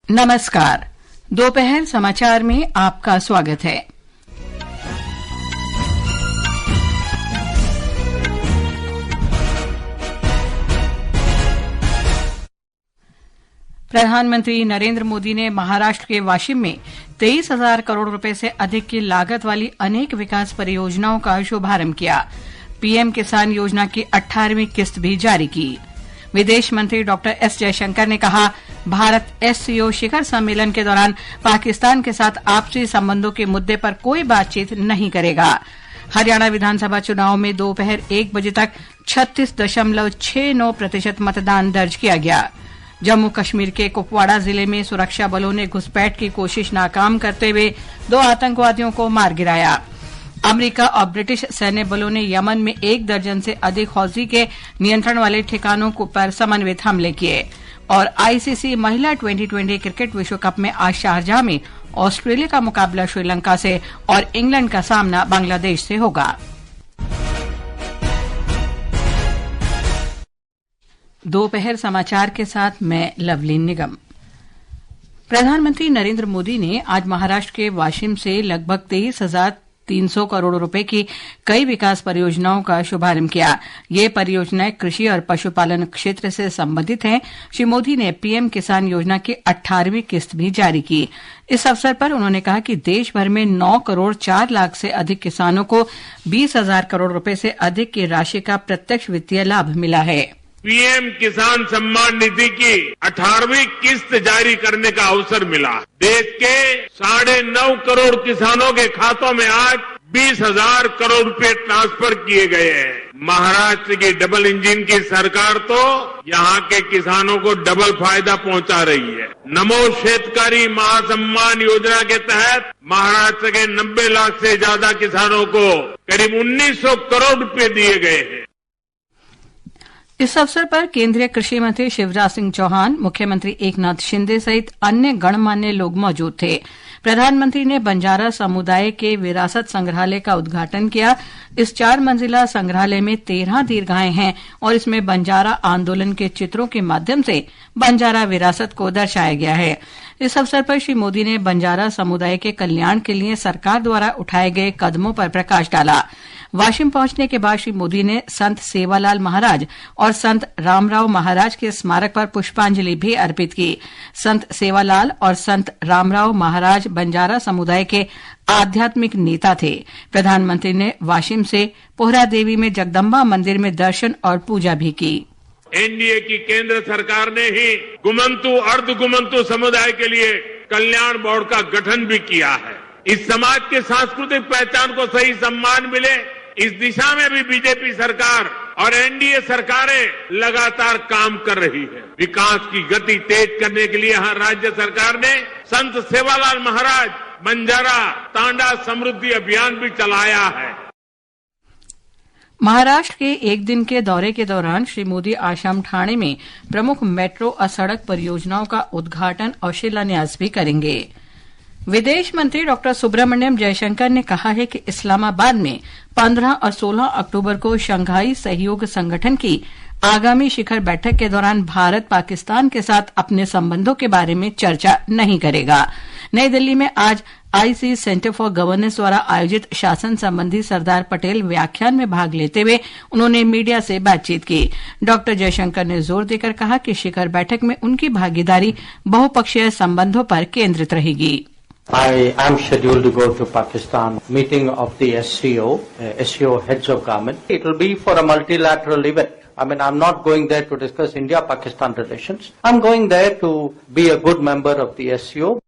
नमस्कार। दोपहर समाचार में आपका स्वागत है। प्रधानमंत्री नरेंद्र मोदी ने महाराष्ट्र के वाशिम में 23,000 करोड़ रुपए से अधिक की लागत वाली अनेक विकास परियोजनाओं का शुभारंभ किया। पीएम किसान योजना की 18वीं किस्त भी जारी की। विदेश मंत्री डॉक्टर एस जयशंकर ने कहा, भारत एससीओ शिखर सम्मेलन के दौरान पाकिस्तान के साथ आपसी संबंधों के मुद्दे पर कोई बातचीत नहीं करेगा। हरियाणा विधानसभा चुनाव में दोपहर 1 बजे तक 36.69% मतदान दर्ज किया गया। जम्मू कश्मीर के कुपवाड़ा जिले में सुरक्षा बलों ने घुसपैठ की कोशिश नाकाम करते हुए 2 आतंकवादियों को मार गिराया। अमेरिका और ब्रिटिश सैन्य बलों ने यमन में 1 दर्जन से अधिक हौजी के नियंत्रण वाले ठिकानों पर समन्वित हमले किए। और आईसीसी महिला 2020 क्रिकेट विश्व कप में आज शारजाह में ऑस्ट्रेलिया का मुकाबला श्रीलंका से और इंग्लैंड का सामना बांग्लादेश से होगा। दोपहर समाचार के साथ मैं लवलीन निगम। प्रधानमंत्री नरेंद्र मोदी ने आज महाराष्ट्र के वाशिम से लगभग 23,300 करोड़ रुपए की कई विकास परियोजनाओं का शुभारंभ किया। ये परियोजनाएं कृषि और पशुपालन क्षेत्र से संबंधित हैं। श्री मोदी ने पीएम किसान योजना की 18वीं किस्त भी जारी की। इस अवसर पर उन्होंने कहा कि देश भर में 9 करोड़ 4 लाख से अधिक किसानों को 20,000 करोड़ रुपए से अधिक की राशि का प्रत्यक्ष वित्तीय लाभ मिला है। पीएम किसान सम्मान निधि की 18वीं किस्त जारी करने का अवसर मिला। देश के 9.5 करोड़ किसानों के खातों में आज 20,000 करोड़ रुपए ट्रांसफर किए गए हैं। महाराष्ट्र की डबल इंजन की सरकार तो यहाँ के किसानों को डबल फायदा पहुंचा रही है। नमो शेतकारी महासम्मान योजना के तहत महाराष्ट्र के 90 लाख से ज्यादा किसानों को करीब 1,900 करोड़ रुपए दिए गए हैं। इस अवसर पर केंद्रीय कृषि मंत्री शिवराज सिंह चौहान, मुख्यमंत्री एकनाथ शिंदे सहित अन्य गणमान्य लोग मौजूद थे। प्रधानमंत्री ने बंजारा समुदाय के विरासत संग्रहालय का उद्घाटन किया। इस 4 मंजिला संग्रहालय में 13 दीर्घाएं हैं और इसमें बंजारा आंदोलन के चित्रों के माध्यम से बंजारा विरासत को दर्शाया गया है। इस अवसर पर श्री मोदी ने बंजारा समुदाय के कल्याण के लिए सरकार द्वारा उठाए गए कदमों पर प्रकाश डाला। वाशिम पहुंचने के बाद श्री मोदी ने संत सेवालाल महाराज और संत रामराव महाराज के स्मारक पर पुष्पांजलि भी अर्पित की। संत सेवालाल और संत रामराव महाराज बंजारा समुदाय के आध्यात्मिक नेता थे। प्रधानमंत्री ने वाशिम से पोहरा देवी में जगदम्बा मंदिर में दर्शन और पूजा भी की। एनडीए की केंद्र सरकार ने ही गुमंतु अर्ध गुमंतु समुदाय के लिए कल्याण बोर्ड का गठन भी किया है। इस समाज के सांस्कृतिक पहचान को सही सम्मान मिले, इस दिशा में भी बीजेपी सरकार और एनडीए सरकारें लगातार काम कर रही है। विकास की गति तेज करने के लिए यहां राज्य सरकार ने संत सेवालाल महाराज बंजारा तांडा समृद्धि अभियान भी चलाया है। महाराष्ट्र के 1 दिन के दौरे के दौरान श्री मोदी आसाम ठाणे में प्रमुख मेट्रो और सड़क परियोजनाओं का उद्घाटन और शिलान्यास भी करेंगे। विदेश मंत्री डॉक्टर सुब्रमण्यम जयशंकर ने कहा है कि इस्लामाबाद में 15 और 16 अक्टूबर को शंघाई सहयोग संगठन की आगामी शिखर बैठक के दौरान भारत पाकिस्तान के साथ अपने संबंधों के बारे में चर्चा नहीं करेगा। नई दिल्ली में आज आईसी सेंटर फॉर गवर्नेंस द्वारा आयोजित शासन संबंधी सरदार पटेल व्याख्यान में भाग लेते हुए उन्होंने मीडिया से बातचीत की। डॉक्टर जयशंकर ने जोर देकर कहा कि शिखर बैठक में उनकी भागीदारी बहुपक्षीय संबंधों पर केंद्रित रहेगी। I am scheduled to go to Pakistan meeting of the SCO heads of government. It will be for a multilateral event. I mean, I'm not going there to discuss India-Pakistan relations. I'm going there to be a good member of the SCO.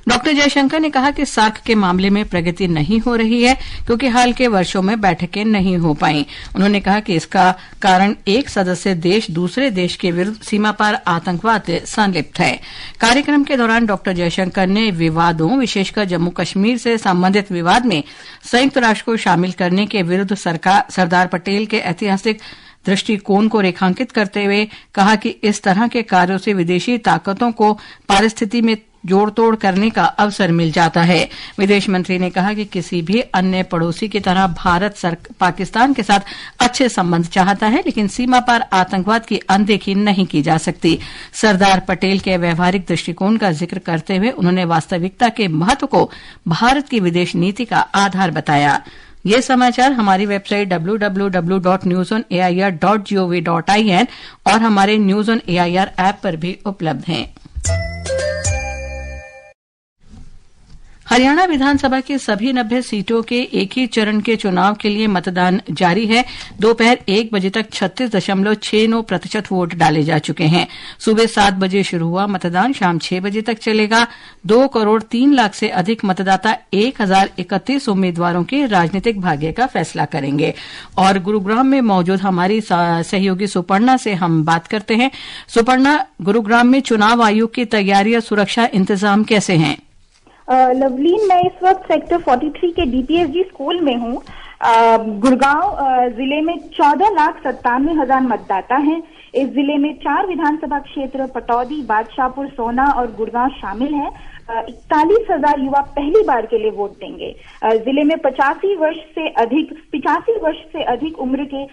Doctor Jaishankar ने कहा कि SAARC के मामले में प्रगति नहीं हो रही है क्योंकि हाल के वर्षों में बैठकें नहीं हो पाई। उन्होंने कहा कि इसका कारण एक सदस्य देश दूसरे देश के विरुद्ध सीमा पार आतंकवाद से संलिप्त है। कार्यक्रम के दौरान डॉक्टर जयशंकर ने विवादों, विशेषकर जम्मू कश्मीर से संबंधित विवाद में संयुक्त राष्ट्र को शामिल करने के विरुद्ध सरदार पटेल के ऐतिहासिक दृष्टिकोण को रेखांकित करते हुए कहा कि इस तरह के कार्यों से विदेशी ताकतों को जोड़ तोड़ करने का अवसर मिल जाता है। विदेश मंत्री ने कहा कि किसी भी अन्य पड़ोसी की तरह भारत पाकिस्तान के साथ अच्छे संबंध चाहता है, लेकिन सीमा पार आतंकवाद की अनदेखी नहीं की जा सकती। सरदार पटेल के व्यवहारिक दृष्टिकोण का जिक्र करते हुए उन्होंने वास्तविकता के महत्व को भारत की विदेश नीति का आधार बताया। ये समाचार हमारी वेबसाइट www.newsonair.gov.in और हमारे न्यूज ऑन एआईआर ऐप पर भी उपलब्ध हैं। हरियाणा विधानसभा की सभी 90 सीटों के एक ही चरण के चुनाव के लिए मतदान जारी है। दोपहर 1 बजे तक 36.69% वोट डाले जा चुके हैं। सुबह 7 बजे शुरू हुआ मतदान शाम 6 बजे तक चलेगा। 2 करोड़ 3 लाख से अधिक मतदाता 1031 उम्मीदवारों के राजनीतिक भाग्य का फैसला करेंगे। और गुरुग्राम में मौजूद हमारी सहयोगी सुपर्णा से हम बात करते हैं। सुपर्णा, गुरुग्राम में चुनाव आयोग की तैयारियां, सुरक्षा इंतजाम कैसे हैं? लवलीन, मैं इस वक्त सेक्टर 43 के डीपीएसजी स्कूल में हूँ। गुड़गांव जिले में 14,97,000 मतदाता हैं। इस जिले में 4 विधानसभा क्षेत्र पटौदी, बादशाहपुर, सोना और गुड़गांव शामिल हैं। 41,000 युवा पहली बार के लिए वोट देंगे। जिले में 85 वर्ष से अधिक उम्र के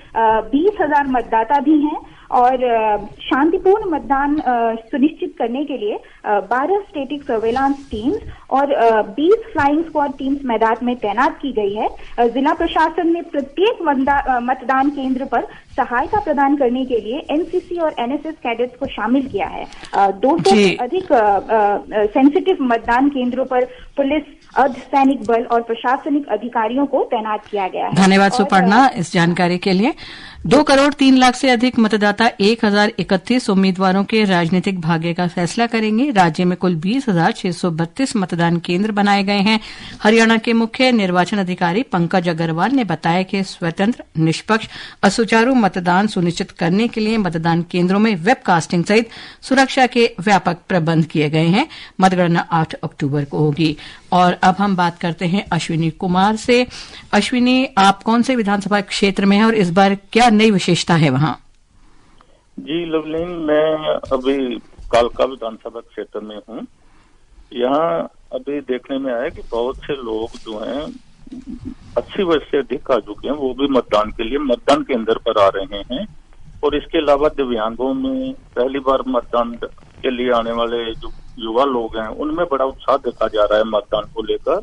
20,000 मतदाता भी हैं और शांतिपूर्ण मतदान सुनिश्चित करने के लिए 12 स्टैटिक सर्वेलांस टीम्स और 20 फ्लाइंग स्क्वाड टीम्स मैदान में तैनात की गई है। जिला प्रशासन ने प्रत्येक मतदान केंद्र पर सहायता प्रदान करने के लिए एनसीसी और एनएसएस कैडेट्स को शामिल किया है। 200 से अधिक सेंसिटिव मतदान केंद्रों पर पुलिस, अर्धसैनिक बल और प्रशासनिक अधिकारियों को तैनात किया गया है। धन्यवाद सुपर्णा इस जानकारी के लिए। 2 करोड़ 3 लाख से अधिक मतदाता 1031 उम्मीदवारों के राजनीतिक भाग्य का फैसला करेंगे। राज्य में कुल 20,632 मतदान केंद्र बनाए गए हैं। हरियाणा के मुख्य निर्वाचन अधिकारी पंकज अग्रवाल ने बताया कि स्वतंत्र, निष्पक्ष और सुचारू मतदान सुनिश्चित करने के लिए मतदान केंद्रों में वेबकास्टिंग सहित सुरक्षा के व्यापक प्रबंध किए गए हैं। मतगणना 8 अक्टूबर को होगी। और अब हम बात करते हैं अश्विनी कुमार से। अश्विनी, आप कौन से विधानसभा क्षेत्र में हैं और इस बार क्या नई विशेषता है वहां? जी लवलीन, मैं अभी कालका विधानसभा क्षेत्र में हूं। यहाँ अभी देखने में आया कि बहुत से लोग जो हैं 80 वर्ष से अधिक आ चुके हैं, वो भी मतदान के लिए मतदान केंद्र पर आ रहे हैं। और इसके अलावा दिव्यांगों में पहली बार मतदान के लिए आने वाले जो युवा लोग हैं, उनमें बड़ा उत्साह देखा जा रहा है मतदान को लेकर।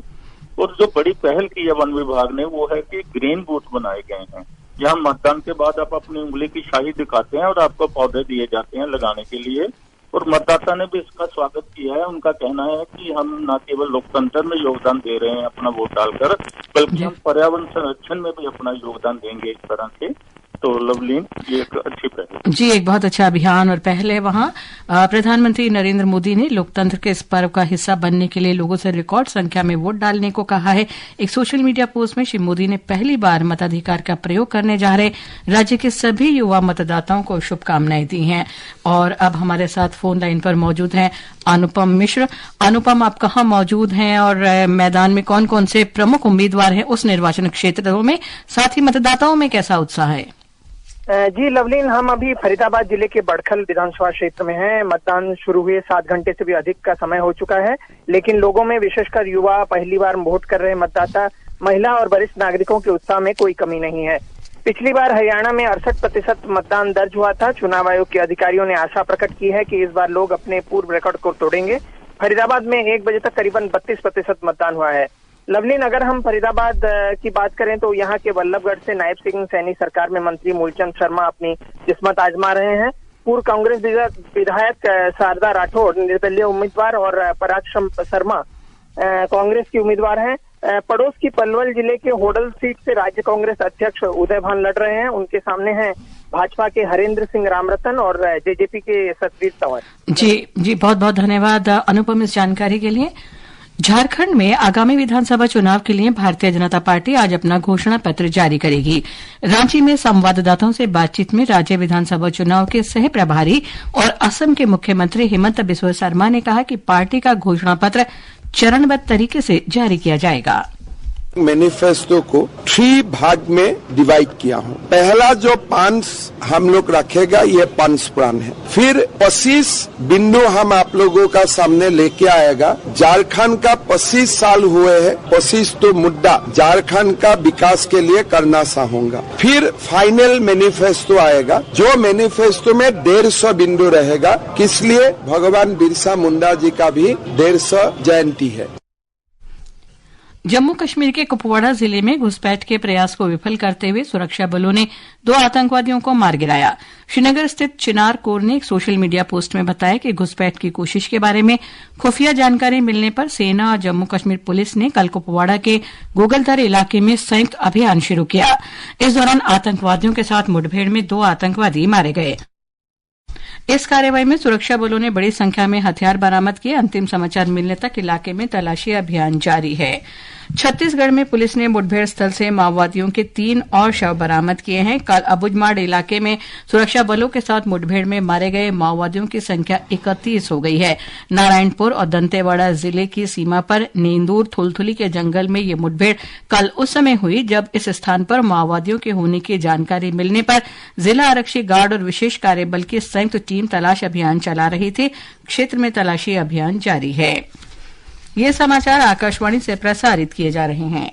और जो बड़ी पहल की है वन विभाग ने, वो है कि ग्रीन बूथ बनाए गए हैं। यहाँ मतदान के बाद आप अपनी उंगली की शाही दिखाते हैं और आपको पौधे दिए जाते हैं लगाने के लिए। और मतदाता ने भी इसका स्वागत किया है। उनका कहना है कि हम न केवल लोकतंत्र में योगदान दे रहे हैं अपना वोट डालकर, बल्कि हम पर्यावरण संरक्षण में भी अपना योगदान देंगे इस तरह से। तो लवलीन, ये एक अच्छी पहल जी, एक बहुत अच्छा अभियान और पहल है वहां। प्रधानमंत्री नरेंद्र मोदी ने लोकतंत्र के इस पर्व का हिस्सा बनने के लिए लोगों से रिकॉर्ड संख्या में वोट डालने को कहा है। एक सोशल मीडिया पोस्ट में श्री मोदी ने पहली बार मताधिकार का प्रयोग करने जा रहे राज्य के सभी युवा मतदाताओं को शुभकामनाएं दी हैं। और अब हमारे साथ फोन लाइन पर मौजूद हैं अनुपम मिश्र। अनुपम, आप कहाँ मौजूद हैं और मैदान में कौन कौन से प्रमुख उम्मीदवार हैं उस निर्वाचन क्षेत्रों में, साथ ही मतदाताओं में कैसा उत्साह है? जी लवलीन, हम अभी फरीदाबाद जिले के बड़खल विधानसभा क्षेत्र में हैं। मतदान शुरू हुए 7 घंटे से भी अधिक का समय हो चुका है, लेकिन लोगों में विशेषकर युवा, पहली बार वोट कर रहे मतदाता, महिला और वरिष्ठ नागरिकों के उत्साह में कोई कमी नहीं है। पिछली बार हरियाणा में 68% मतदान दर्ज हुआ था। चुनाव आयोग के अधिकारियों ने आशा प्रकट की है कि इस बार लोग अपने पूर्व रिकॉर्ड को तोड़ेंगे। फरीदाबाद में 1 बजे तक करीबन 32% मतदान हुआ है। लवलीन, अगर हम फरीदाबाद की बात करें तो यहाँ के वल्लभगढ़ से नायब सिंह सैनी सरकार में मंत्री मूलचंद शर्मा अपनी किस्मत आजमा रहे हैं। पूर्व कांग्रेस विधायक शारदा राठौड़ निर्दलीय उम्मीदवार और पराक्रम शर्मा कांग्रेस की उम्मीदवार हैं। पड़ोस की पलवल जिले के होडल सीट से राज्य कांग्रेस अध्यक्ष उदय भान लड़ रहे हैं। उनके सामने हैं भाजपा के हरेंद्र सिंह रामरतन और जेजेपी के सतवीर तंवर। जी, बहुत बहुत धन्यवाद अनुपम इस जानकारी के लिए। झारखंड में आगामी विधानसभा चुनाव के लिए भारतीय जनता पार्टी आज अपना घोषणा पत्र जारी करेगी। रांची में संवाददाताओं से बातचीत में राज्य विधानसभा चुनाव के सह प्रभारी और असम के मुख्यमंत्री हिमंत बिस्वा शर्मा ने कहा कि पार्टी का घोषणा पत्र चरणबद्ध तरीके से जारी किया जाएगा। मैनिफेस्टो को 3 भाग में डिवाइड किया हूँ। पहला जो 5 हम लोग रखेगा ये 5 प्लान है। फिर 25 बिंदु हम आप लोगों का सामने लेके आएगा। झारखंड का 25 साल हुए हैं, 25 तो मुद्दा झारखंड का विकास के लिए करना चाहूंगा। फिर फाइनल मैनिफेस्टो आएगा, जो मैनिफेस्टो में 150 बिंदु रहेगा। किस लिए? भगवान बिरसा मुंडा जी का भी 150 जयंती है। जम्मू कश्मीर के कुपवाड़ा जिले में घुसपैठ के प्रयास को विफल करते हुए सुरक्षा बलों ने 2 आतंकवादियों को मार गिराया। श्रीनगर स्थित चिनार कोर ने एक सोशल मीडिया पोस्ट में बताया कि घुसपैठ की कोशिश के बारे में खुफिया जानकारी मिलने पर सेना और जम्मू कश्मीर पुलिस ने कल कुपवाड़ा के गोगलदर इलाके में संयुक्त अभियान शुरू किया। इस दौरान आतंकवादियों के साथ मुठभेड़ में 2 आतंकवादी मारे गए। इस कार्रवाई में सुरक्षा बलों ने बड़ी संख्या में हथियार बरामद किए। अंतिम समाचार मिलने तक इलाके में तलाशी अभियान जारी है। छत्तीसगढ़ में पुलिस ने मुठभेड़ स्थल से माओवादियों के 3 और शव बरामद किए हैं। कल अबुझमाड़ इलाके में सुरक्षा बलों के साथ मुठभेड़ में मारे गए माओवादियों की संख्या 31 हो गई है। नारायणपुर और दंतेवाड़ा जिले की सीमा पर नींदूर थुलथुली के जंगल में ये मुठभेड़ कल उस समय हुई जब इस स्थान पर माओवादियों के होने की जानकारी मिलने पर जिला आरक्षी गार्ड और विशेष कार्यबल की संयुक्त टीम तलाश अभियान चला रही थी। क्षेत्र में तलाशी अभियान जारी है। ये समाचार आकाशवाणी से प्रसारित किए जा रहे हैं।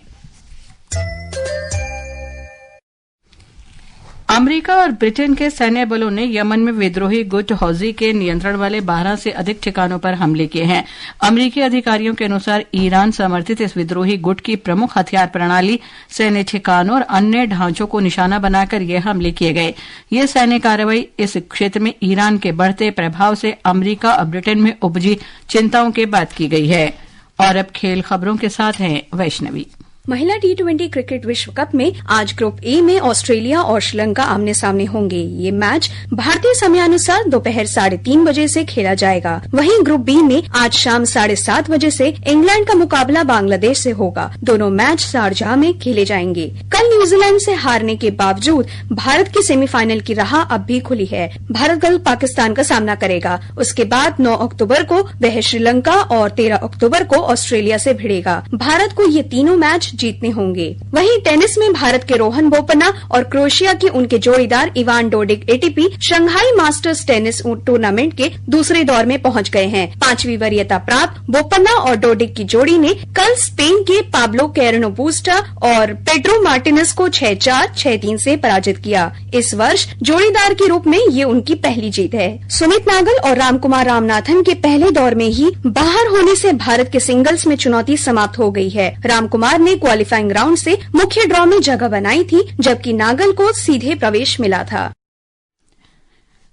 अमेरिका और ब्रिटेन के सैन्य बलों ने यमन में विद्रोही गुट हौजी के नियंत्रण वाले 12 से अधिक ठिकानों पर हमले किए हैं। अमेरिकी अधिकारियों के अनुसार ईरान समर्थित इस विद्रोही गुट की प्रमुख हथियार प्रणाली, सैन्य ठिकानों और अन्य ढांचों को निशाना बनाकर ये हमले किए गए। ये सैन्य कार्रवाई इस क्षेत्र में ईरान के बढ़ते प्रभाव से अमेरिका और ब्रिटेन में उपजी चिंताओं के बाद की गई है। और अब खेल खबरों के साथ हैं वैष्णवी। महिला T20 क्रिकेट विश्व कप में आज ग्रुप ए में ऑस्ट्रेलिया और श्रीलंका आमने सामने होंगे। ये मैच भारतीय समयानुसार दोपहर 3:30 बजे से खेला जाएगा। वहीं ग्रुप बी में आज शाम 7:30 बजे से इंग्लैंड का मुकाबला बांग्लादेश से होगा। दोनों मैच शारजाह में खेले जाएंगे। कल न्यूजीलैंड से हारने के बावजूद भारत की सेमीफाइनल की राह अब भी खुली है। भारत कल पाकिस्तान का सामना करेगा। उसके बाद 9 अक्टूबर को वह श्रीलंका और 13 अक्टूबर को ऑस्ट्रेलिया से भिड़ेगा। भारत को ये तीनों मैच जीतने होंगे। वहीं टेनिस में भारत के रोहन बोपन्ना और क्रोएशिया के उनके जोड़ीदार Ivan Dodig ATP Shanghai masters tennis tournament के दूसरे दौर में पहुंच गए हैं। 5वीं वरीयता प्राप्त बोपन्ना और डोडिग की जोड़ी ने कल स्पेन के पाब्लो कैरनो बूस्टा और पेड्रो मार्टिनेज को 6-4, 6-3 से पराजित किया। इस वर्ष जोड़ीदार के रूप में ये उनकी पहली जीत है। सुमित नागल और रामकुमार रामनाथन के पहले दौर में ही बाहर होने से भारत के सिंगल्स में चुनौती समाप्त हो गई है। रामकुमार ने क्वालिफाइंग राउंड से मुख्य ड्रॉ में जगह बनाई थी, जबकि नागल को सीधे प्रवेश मिला था।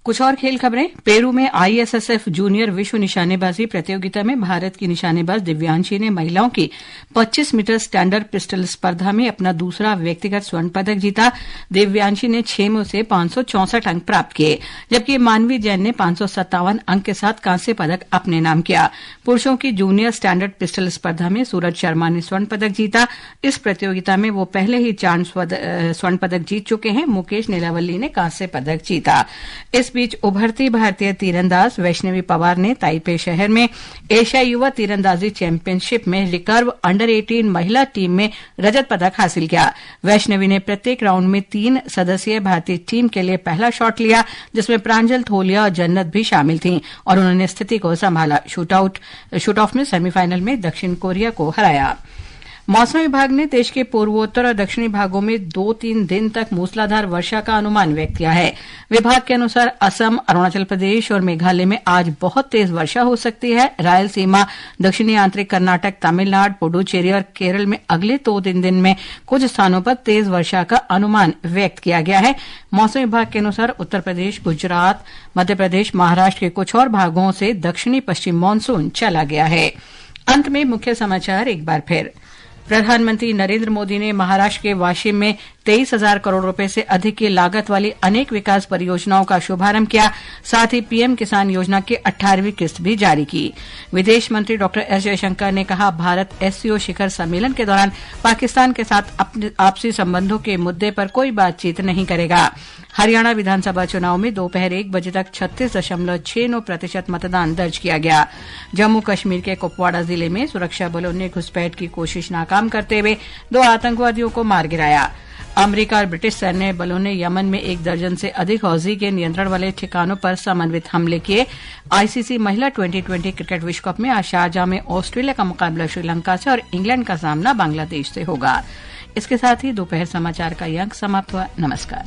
कुछ और खेल खबरें। पेरू में ISSF जूनियर विश्व निशानेबाजी प्रतियोगिता में भारत की निशानेबाज दिव्यांशी ने महिलाओं की 25 मीटर स्टैंडर्ड पिस्टल स्पर्धा में अपना दूसरा व्यक्तिगत स्वर्ण पदक जीता। दिव्यांशी ने 6 में से 564 अंक प्राप्त किए, जबकि मानवी जैन ने 557 अंक के साथ कांस्य पदक अपने नाम किया। पुरुषों की जूनियर स्टैंडर्ड पिस्टल स्पर्धा में सूरज शर्मा ने स्वर्ण पदक जीता। इस प्रतियोगिता में वो पहले ही 4 स्वर्ण पदक जीत चुके हैं। मुकेश नीलावली ने कांस्य पदक जीता। इस बीच उभरती भारतीय तीरंदाज वैष्णवी पवार ने ताइपे शहर में एशिया युवा तीरंदाजी चैंपियनशिप में रिकर्व अंडर 18 महिला टीम में रजत पदक हासिल किया। वैष्णवी ने प्रत्येक राउंड में 3 सदस्यीय भारतीय टीम के लिए पहला शॉट लिया, जिसमें प्रांजल थोलिया और जन्नत भी शामिल थीं और उन्होंने स्थिति को संभाला। शूट ऑफ में सेमीफाइनल में दक्षिण कोरिया को हराया। मौसम विभाग ने देश के पूर्वोत्तर और दक्षिणी भागों में 2-3 दिन तक मूसलाधार वर्षा का अनुमान व्यक्त किया है। विभाग के अनुसार असम, अरुणाचल प्रदेश और मेघालय में आज बहुत तेज वर्षा हो सकती है। रायलसीमा, दक्षिणी आंतरिक कर्नाटक, तमिलनाडु, पुडुचेरी और केरल में अगले 2-3 दिन में कुछ स्थानों पर तेज वर्षा का अनुमान व्यक्त किया गया है। मौसम विभाग के अनुसार उत्तर प्रदेश, गुजरात, मध्य प्रदेश, महाराष्ट्र के कुछ और भागों से दक्षिणी पश्चिम मानसून चला गया है। अंत में मुख्य समाचार एक बार फिर। प्रधानमंत्री नरेंद्र मोदी ने महाराष्ट्र के वाशिम में 23,000 करोड़ रुपए से अधिक की लागत वाली अनेक विकास परियोजनाओं का शुभारंभ किया। साथ ही पीएम किसान योजना की 18वीं किस्त भी जारी की। विदेश मंत्री डॉक्टर एस जयशंकर ने कहा, भारत SCO शिखर सम्मेलन के दौरान पाकिस्तान के साथ आपसी संबंधों के मुद्दे पर कोई बातचीत नहीं करेगा। हरियाणा विधानसभा चुनाव में दोपहर 1 बजे तक 36.69% मतदान दर्ज किया गया। जम्मू कश्मीर के कुपवाड़ा जिले में सुरक्षा बलों ने घुसपैठ की कोशिश नाकाम करते हुए 2 आतंकवादियों को मार गिराया। अमेरिका और ब्रिटिश सैन्य बलों ने यमन में 1 दर्जन से अधिक हौजी के नियंत्रण वाले ठिकानों पर समन्वित हमले किए। आईसीसी महिला 2020 क्रिकेट विश्व कप में आज शारजाह में ऑस्ट्रेलिया का मुकाबला श्रीलंका से और इंग्लैंड का सामना बांग्लादेश से होगा। इसके साथ ही दोपहर समाचार का ये अंक समाप्त हुआ। नमस्कार।